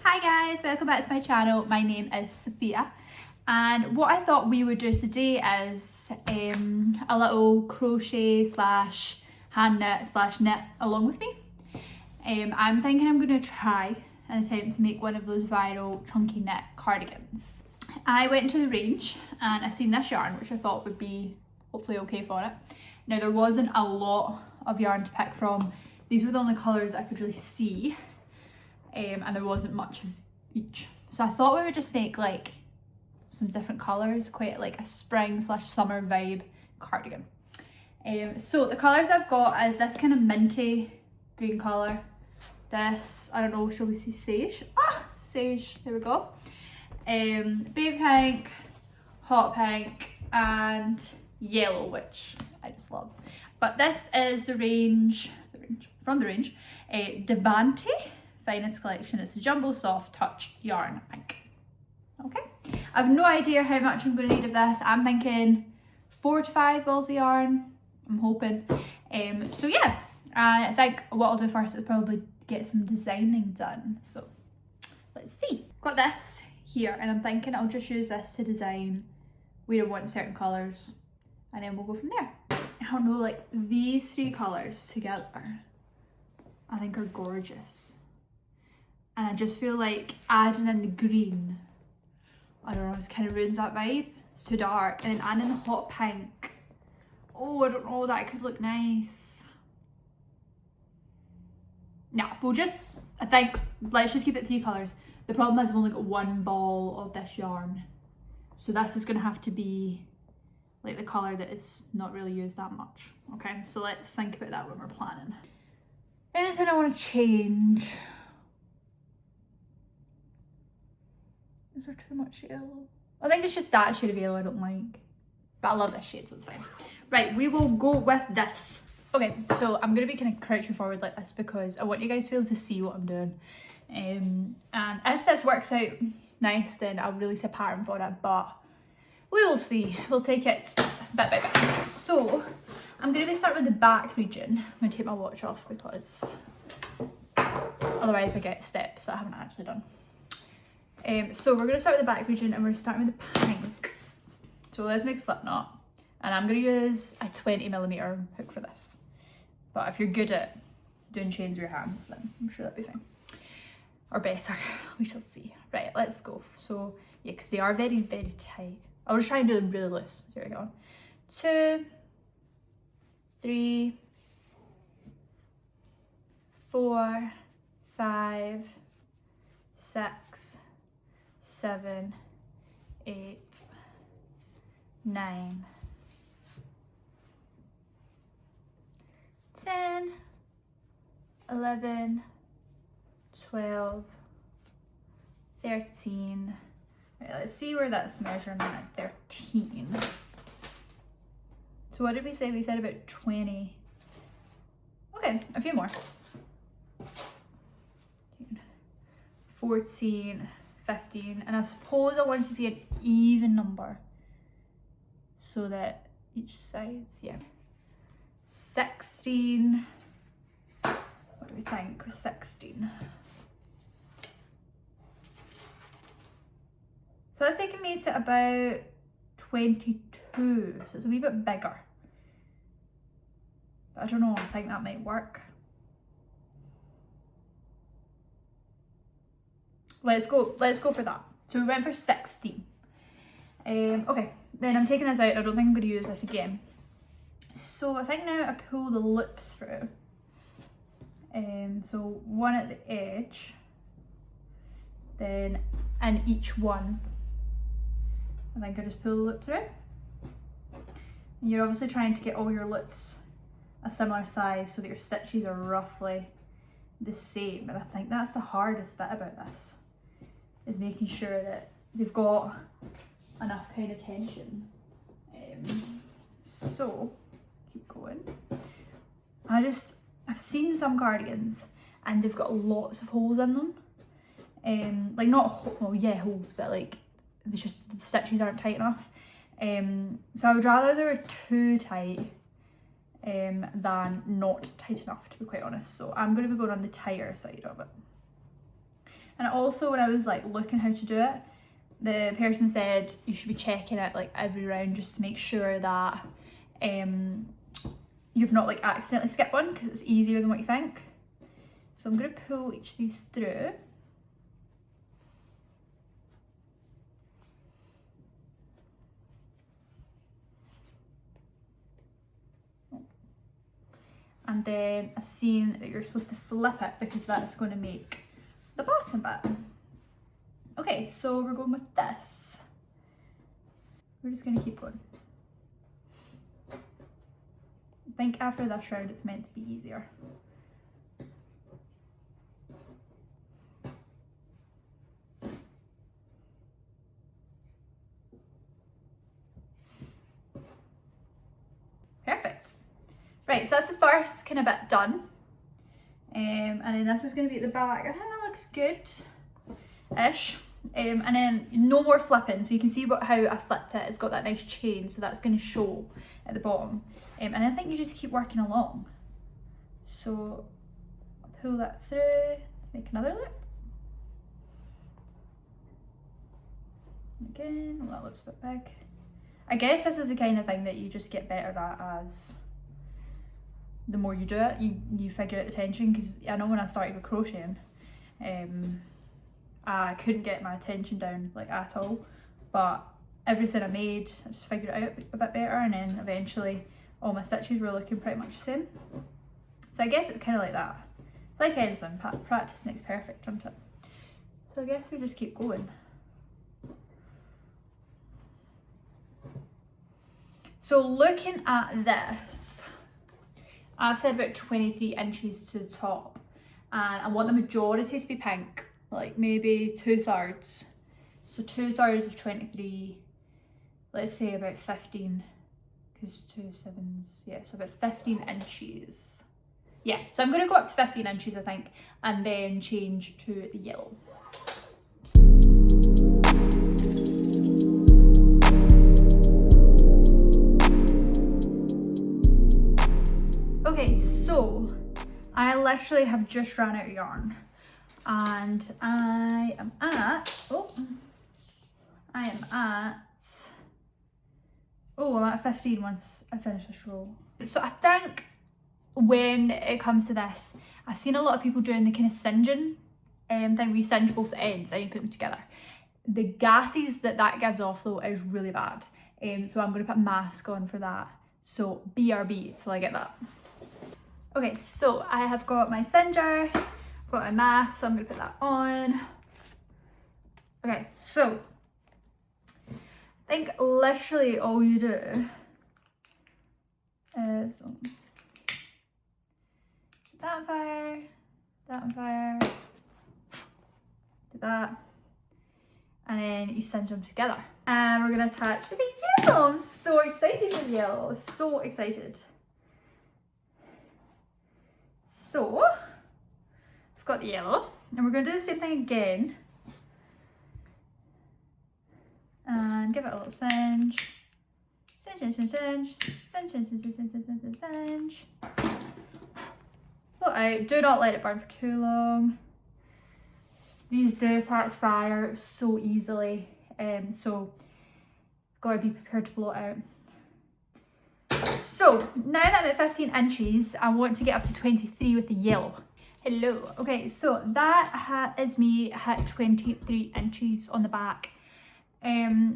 Hi guys, welcome back to my channel. My name is Sewphia, and what I thought we would do today is a little crochet slash hand knit slash knit along with me. I'm thinking I'm going to try and attempt to make one of those viral chunky knit cardigans. I went to the range and I seen this yarn which I thought would be hopefully okay for it. Now there wasn't a lot of yarn to pick from. These were the only colours I could really see. And there wasn't much of each. So I thought we would just make like some different colours, quite like a spring slash summer vibe cardigan. So the colours I've got is this kind of minty green colour. This, I don't know, shall we see sage? Sage, there we go. Baby pink, hot pink, and yellow, which I just love. But this is from the range, Devante Finest Collection. It's a Jumbo Soft Touch Yarn Pink. Okay, I have no idea how much I'm going to need of this. I'm thinking 4 to 5 balls of yarn, I'm hoping. So yeah, I think what I'll do first is probably get some designing done. So let's see. Got this here and I'm thinking I'll just use this to design where I want certain colours and then we'll go from there. I don't know, like these three colours together I think are gorgeous. And I just feel like adding in the green, I don't know, it kind of ruins that vibe. It's too dark. And then adding the hot pink. Oh, I don't know, that could look nice. Nah, we'll just, I think, let's just keep it 3 colours. The problem is I've only got 1 ball of this yarn. So this is going to have to be like the colour that is not really used that much. Okay, so let's think about that when we're planning. Anything I want to change? Is there too much yellow? I think it's just that shade of yellow I don't like. But I love this shade, so it's fine. Right, we will go with this. Okay, so I'm going to be kind of crouching forward like this because I want you guys to be able to see what I'm doing. And if this works out nice, then I'll release a pattern for it. But we will see. We'll take it bit by bit. So I'm going to be starting with the back region. I'm going to take my watch off because otherwise I get steps that I haven't actually done. So we're going to start with the back region and we're starting with the pink. So let's make a slip knot. And I'm going to use a 20mm hook for this. But if you're good at doing chains with your hands, then I'm sure that'll be fine. Or better, we shall see. Right, let's go. So yeah, because they are very, very tight. I'll just try and do them really loose. Here we go. 2, 3, 4, 5, 6, 7, 8, 9, 10, 11, 12, 13. Right, let's see where that's measuring at. 13. So what did we say? We said about 20. Okay, a few more. 14, 15, and I suppose I want it to be an even number so that each side's, yeah. 16, what do we think? 16. So that's taking me to about 22, so it's a wee bit bigger. But I don't know, I think that might work. Let's go for that. So we went for 16. Okay, then I'm taking this out. I don't think I'm going to use this again. So I think now I pull the loops through. So one at the edge, then in each one, I think I just pull the loop through. And you're obviously trying to get all your loops a similar size so that your stitches are roughly the same. And I think that's the hardest bit about this, is making sure that they've got enough kind of tension. So keep going. I've seen some cardigans and they've got lots of holes in them. Like not, well yeah, holes, but like the stitches aren't tight enough. So I would rather they were too tight than not tight enough, to be quite honest. So I'm going to be going on the tighter side of it. And also when I was like looking how to do it, the person said you should be checking it like every round just to make sure that you've not like accidentally skipped one, because it's easier than what you think. So I'm going to pull each of these through. And then I've seen that you're supposed to flip it because that's going to make the bottom bit. Okay, so we're going with this. We're just going to keep going. I think after this round it's meant to be easier. Perfect. Right, so that's the first kind of bit done. And then this is going to be at the back. I think that looks good-ish. And then no more flipping, so you can see how I flipped it. It's got that nice chain, so that's going to show at the bottom. And I think you just keep working along. So pull that through, let's make another loop. Again, well, that looks a bit big. I guess this is the kind of thing that you just get better at as the more you do it, you figure out the tension, because I know when I started with crocheting, I couldn't get my tension down like at all, but everything I made, I just figured it out a bit better, and then eventually all my stitches were looking pretty much the same. So I guess it's kind of like that. It's like anything, practice makes perfect, doesn't it? So I guess we just keep going. So looking at this, I've said about 23 inches to the top, and I want the majority to be pink, like maybe 2/3. So 2/3 of 23, let's say about 15, because 2 7s, yeah, so about 15 inches. Yeah, so I'm going to go up to 15 inches, I think, and then change to the yellow. Okay, so I literally have just ran out of yarn, and I am at, I'm at 15 once I finish this row. So I think when it comes to this, I've seen a lot of people doing the kind of singeing thing where you singe both the ends and you put them together. The gases that gives off though is really bad, so I'm going to put a mask on for that. So BRB till I get that. Okay, so I have got my singer, got my mask, so I'm going to put that on. Okay, so I think literally all you do is that on fire, that on fire, do that, and then you singe them together. And we're going to attach the yellow. I'm so excited for the yellow, so excited. So I've got the yellow, and we're going to do the same thing again, and give it a little singe, singe, singe, singe, singe, singe, singe, singe, singe, singe, singe, singe. Pull it out. Do not let it burn for too long. These do catch fire so easily, so gotta be prepared to blow it out. So now that I'm at 15 inches, I want to get up to 23 with the yellow. Hello. Okay, so that is me hit 23 inches on the back.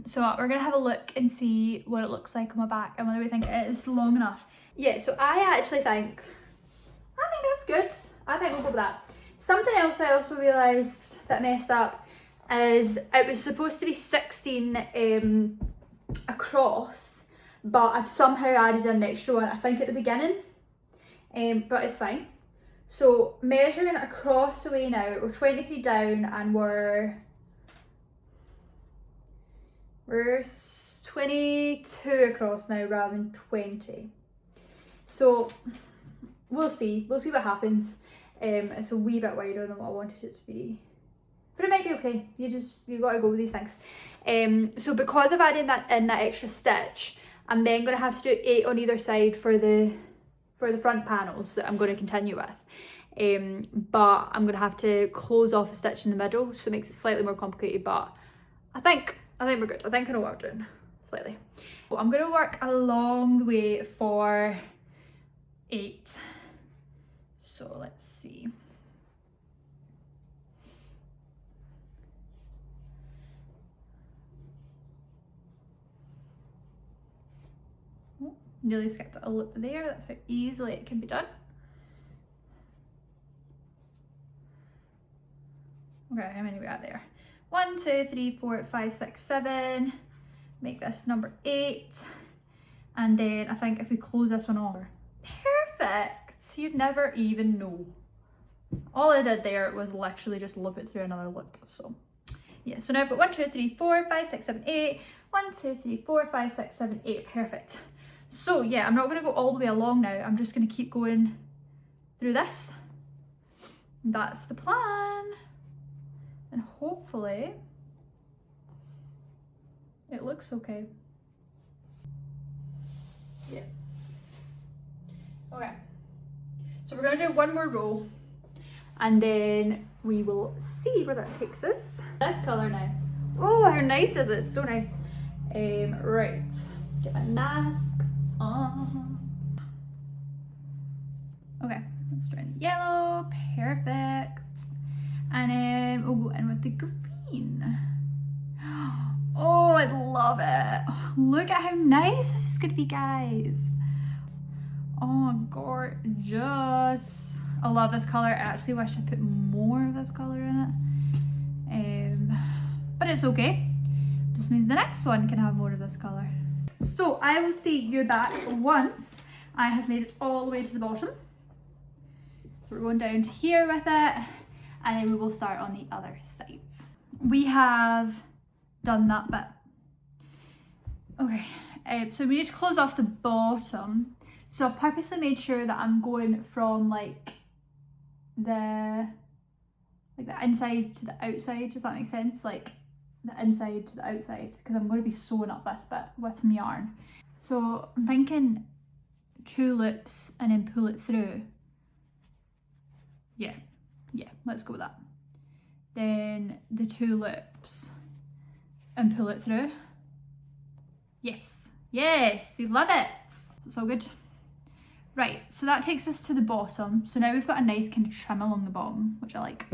So we're gonna have a look and see what it looks like on my back and whether we think it is long enough. Yeah, so I actually think that's good. I think we'll go with that. Something else I also realised that I messed up is it was supposed to be 16 across, but I've somehow added an extra one, I think at the beginning, but it's fine. So measuring across the way now, we're 23 down and we're 22 across now rather than 20. So we'll see what happens. It's a wee bit wider than what I wanted it to be, but it might be okay. You gotta go with these things. So because I've added that extra stitch, I'm then going to have to do 8 on either side for the front panels that I'm going to continue with. but I'm gonna have to close off a stitch in the middle, so it makes it slightly more complicated, but I think we're good. I think I know what I'm doing, slightly. So I'm gonna work along the way for 8. So let's see. Oh, nearly skipped a loop there. That's how easily it can be done. Okay, how many we got there? 1, 2, 3, 4, 5, 6, 7. Make this number 8. And then I think if we close this one over. Perfect! You'd never even know. All I did there was literally just loop it through another loop. So yeah, so now I've got 1, 2, 3, 4, 5, 6, 7, 8. 1, 2, 3, 4, 5, 6, 7, 8. Perfect. So yeah, I'm not going to go all the way along now. I'm just going to keep going through this. That's the plan. And hopefully it looks okay. Yeah. Okay. So we're going to do one more row and then we will see where that takes us. This colour now. Oh, how nice is it? So nice. Right. Get my mask on. Okay, let's try the yellow. Perfect. And then we'll go in with the green. Oh, I love it. Look at how nice this is going to be, guys. Oh, gorgeous. I love this colour. I actually wish I put more of this colour in it. But it's okay. Just means the next one can have more of this colour. So I will see you back once I have made it all the way to the bottom. So we're going down to here with it. And then we will start on the other sides. We have done that bit. Okay, so we need to close off the bottom. So I've purposely made sure that I'm going from like the inside to the outside, if that makes sense. Like the inside to the outside, because I'm going to be sewing up this bit with some yarn. So I'm thinking 2 loops and then pull it through. Yeah, let's go with that. Then the 2 loops and pull it through. Yes, we love it. It's all good. Right, so that takes us to the bottom. So now we've got a nice kind of trim along the bottom, which I like.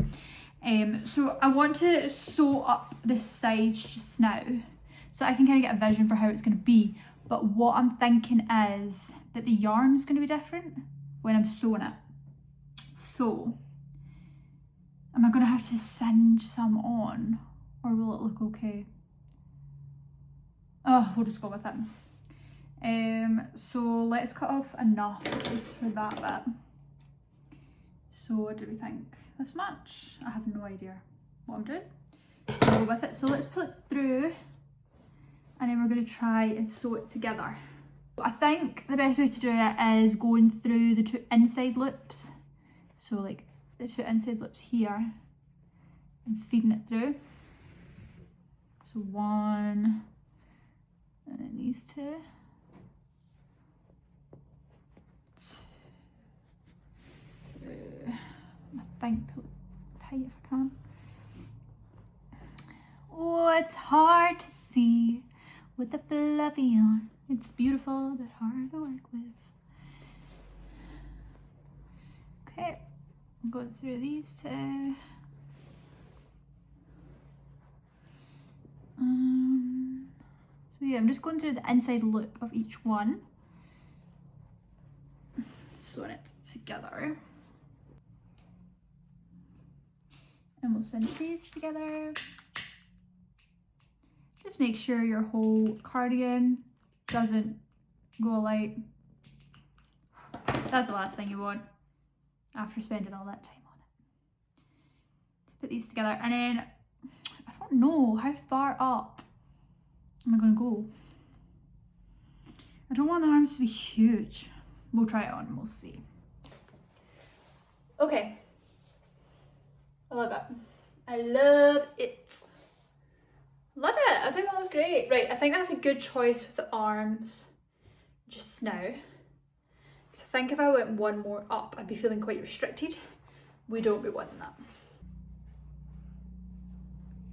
So I want to sew up the sides just now, so I can kind of get a vision for how it's going to be. But what I'm thinking is that the yarn is going to be different when I'm sewing it. So am I going to have to singe some on, or will it look okay? Oh, we'll just go with it. So let's cut off enough at least for that bit. So what do we think? This much? I have no idea what I'm doing. So we'll go with it. So let's pull it through and then we're going to try and sew it together. I think the best way to do it is going through the 2 inside loops. So like the 2 inside loops here and feeding it through. So 1 and then these 2. 2. I think pull it tight if I can. Oh, it's hard to see with the fluffy yarn. It's beautiful but hard to work with. Okay, I'm going through these 2. So yeah, I'm just going through the inside loop of each one, sewing it together, and we'll cinch these together. Just make sure your whole cardigan doesn't go light. That's the last thing you want after spending all that time on it. Let's put these together, and then I don't know how far up am I going to go. I don't want the arms to be huge. We'll try it on and we'll see. Okay. I love it. I love it. Love it. I think that was great. Right, I think that's a good choice with the arms just now. So I think if I went one more up, I'd be feeling quite restricted. we don't be wanting that.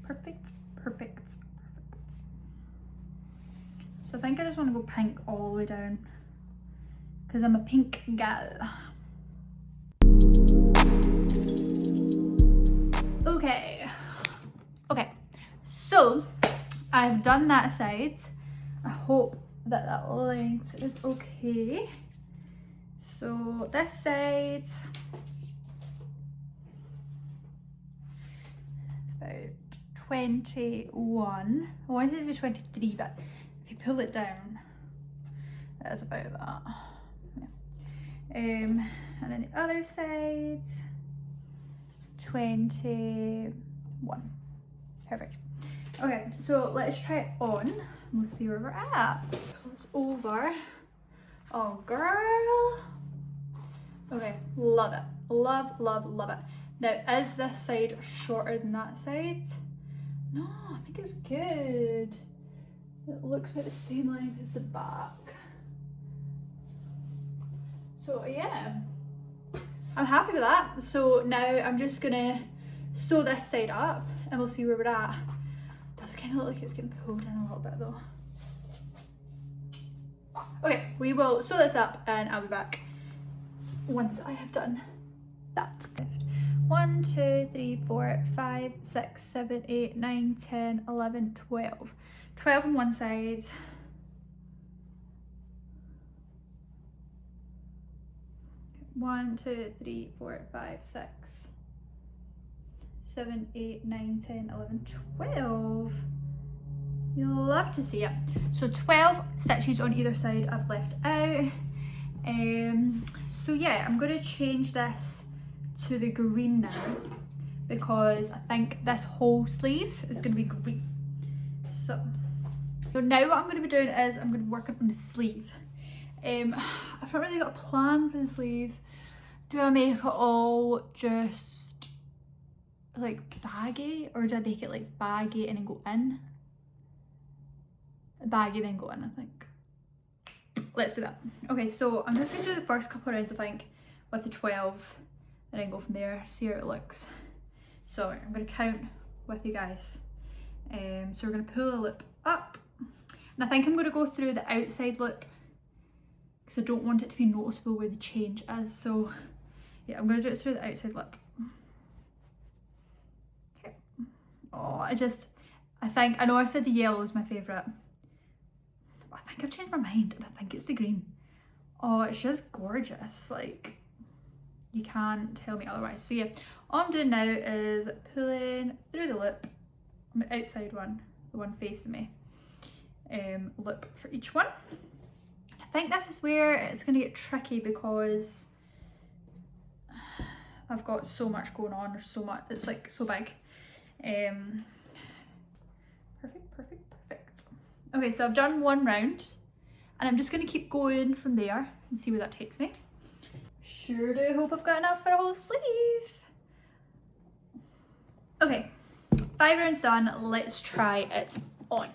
Perfect, perfect, perfect. So I think I just want to go pink all the way down because I'm a pink gal. Okay, so I've done that side. I hope that that length is okay. So this side, it's about 21. I wanted it to be 23, but if you pull it down, it's about that. Yeah. And then the other side, 21. Perfect. Okay, so let's try it on. We'll see where we're at. It's over. Oh, girl. Okay, love it. Love, love, love it. Now, is this side shorter than that side? No, I think it's good. It looks about the same length as the back. So yeah, I'm happy with that. So now I'm just gonna sew this side up and we'll see where we're at. It does kind of look like it's getting pulled in a little bit though. Okay, we will sew this up and I'll be back once I have done that. 1, 2, 3, 4, 5, 6, 7, 8, 9, 10, 11, 12. 12 on one side. One, 2, 3, 4, 5, 6, 7, 8, 9, 10, 11, 12. You'll love to see it. So 12 stitches on either side I've left out. So yeah, I'm going to change this to the green now because I think this whole sleeve is going to be green. So now what I'm going to be doing is I'm going to be working on the sleeve. I've not really got a plan for the sleeve. Do I make it all just like baggy, or do I make it like baggy and then go in? Baggy then go in, I think. Let's do that. Okay, so I'm just going to do the first couple of rounds, I think, with the 12 and then go from there, see how it looks. So I'm going to count with you guys. So we're going to pull the loop up, and I think I'm going to go through the outside loop because I don't want it to be noticeable where the change is. So yeah, I'm going to do it through the outside lip. Okay. Oh, I know I said the yellow is my favourite. I think I've changed my mind and I think it's the green. Oh, it's just gorgeous. Like, you can't tell me otherwise. So yeah, all I'm doing now is pulling through the loop on the outside one, the one facing me. Loop for each one. I think this is where it's going to get tricky because I've got so much going on. There's so much, it's like so big. Perfect, perfect, perfect. Okay, so I've done one round and I'm just going to keep going from there and see where that takes me. Sure do hope I've got enough for a whole sleeve. Okay, 5 rounds done, let's try it on.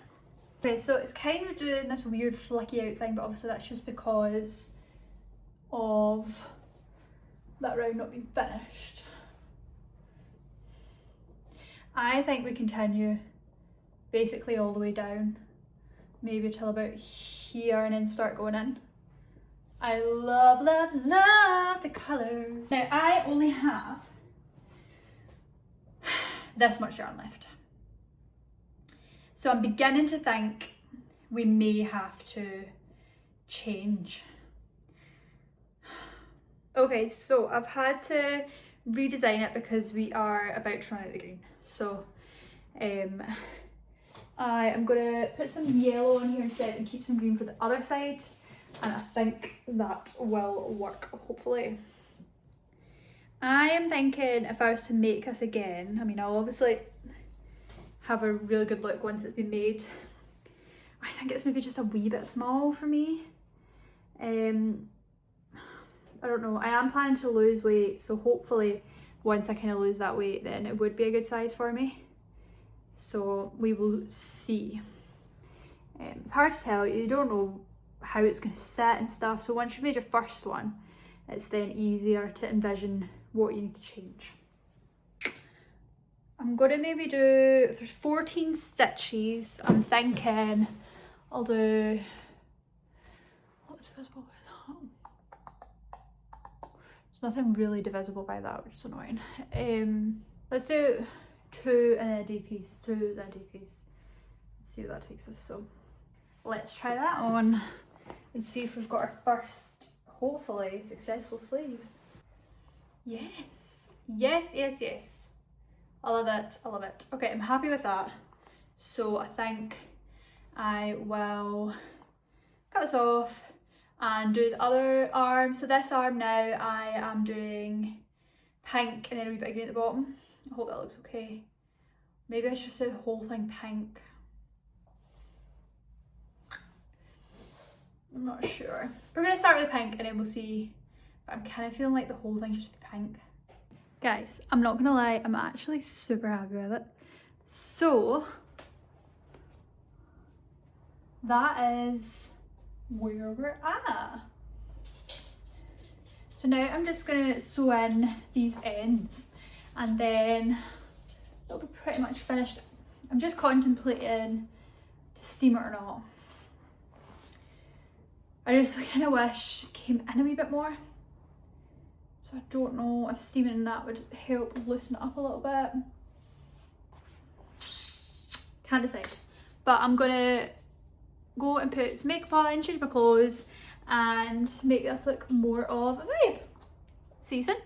Okay, so it's kind of doing this weird flicky out thing, but obviously that's just because of that round not being finished. I think we continue basically all the way down, maybe till about here and then start going in. I love, love, love the colour. Now I only have this much yarn left. So I'm beginning to think we may have to change. Okay, so I've had to redesign it because we are about to run out of the green. So I am going to put some yellow on here instead and keep some green for the other side. And I think that will work, hopefully. I am thinking if I was to make this again, I mean, I'll obviously have a really good look once it's been made. I think it's maybe just a wee bit small for me. I don't know, I am planning to lose weight, so hopefully once I kind of lose that weight then it would be a good size for me. So we will see. It's hard to tell, you don't know how it's going to sit and stuff, so once you've made your first one, it's then easier to envision what you need to change. I'm gonna maybe do, if there's 14 stitches, I'm thinking I'll do, what's divisible by that? There's nothing really divisible by that, which is annoying. Let's do 2 and then a D piece, 2 and then a D piece. Let's see what that takes us. So let's try that on and see if we've got our first, hopefully, successful sleeve. Yes, yes, yes, yes. I love it, I love it. Okay, I'm happy with that. So I think I will cut this off and do the other arm. So this arm now I am doing pink and then a wee bit of green at the bottom. I hope that looks okay. Maybe I should say the whole thing pink. I'm not sure. We're gonna start with pink and then we'll see. But I'm kind of feeling like the whole thing should be pink. Guys, I'm not gonna lie, I'm actually super happy with it. So that is where we're at. So now I'm just gonna sew in these ends and then it'll be pretty much finished. I'm just contemplating to steam it or not. I just kind of wish it came in a wee bit more. So I don't know if steaming that would help loosen it up a little bit. Can't decide. But I'm gonna go and put some makeup on, change my clothes and make this look more of a vibe. See you soon.